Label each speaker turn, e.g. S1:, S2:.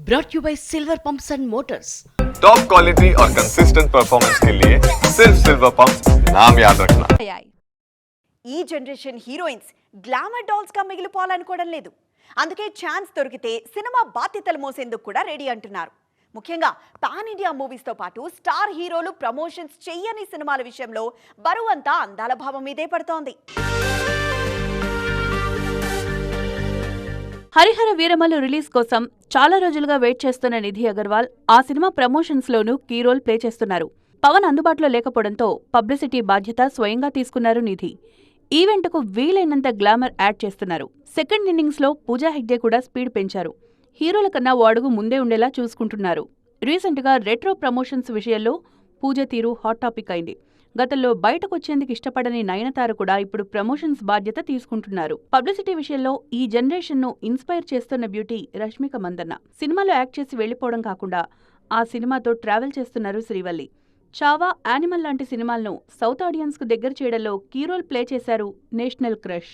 S1: brought you by Silver Pumps and Motors.
S2: Top quality और consistent performance के लिए सिर्फ सिल्वर पंप्स नाम याद रखना।
S3: ఈ జనరేషన్ హీరోయిన్స్ గ్లామర్ డాల్స్ గా మిగిలిపోవాలనుకోవడం లేదు. అందుకే ఛాన్స్ దొరికితే సినిమా బాధ్యతలు మోసేందుకు కూడా రెడీ అంటున్నారు. ముఖ్యంగా పాన్ ఇండియా మూవీస్ తో పాటు స్టార్ హీరోలు ప్రమోషన్స్ చెయ్యని సినిమాల విషయంలో బరువంతా అందాల భావం మీదే పడుతోంది.
S4: హరిహర వీరమల్లు రిలీజ్ కోసం చాలా రోజులుగా వెయిట్ చేస్తున్న నిధి అగర్వాల్ ఆ సినిమా ప్రమోషన్స్ లోనూ కీ రోల్ ప్లే చేస్తున్నారు. పవన్ అందుబాటులో లేకపోవడంతో పబ్లిసిటీ బాధ్యత స్వయంగా తీసుకున్నారు నిధి. ఈవెంట్కు వీలైనంత గ్లామర్ యాడ్ చేస్తున్నారు. సెకండ్ ఇన్నింగ్స్ లో పూజా హెగ్డే కూడా స్పీడ్ పెంచారు. హీరోల కన్నా ఓ అడుగు ముందే ఉండేలా చూసుకుంటున్నారు. రీసెంట్ గా రెట్రో ప్రమోషన్స్ విషయంలో పూజ తీరు హాట్ టాపిక్ అయింది. గతంలో బయటకొచ్చేందుకు ఇష్టపడని నయనతార కూడా ఇప్పుడు ప్రమోషన్స్ బాధ్యత తీసుకుంటున్నారు. పబ్లిసిటీ విషయంలో ఈ జనరేషన్ ను ఇన్స్పైర్ చేస్తున్న బ్యూటీ రష్మిక మందన్న. సినిమాలో యాక్ట్ చేసి వెళ్లిపోవడం కాకుండా ఆ సినిమాతో ట్రావెల్ చేస్తున్నారు శ్రీవల్లి. చావా, యానిమల్ లాంటి సినిమాలను సౌత్ ఆడియన్స్ కు దగ్గర చేయడంలో కీ రోల్ ప్లే చేశారు నేషనల్ క్రష్.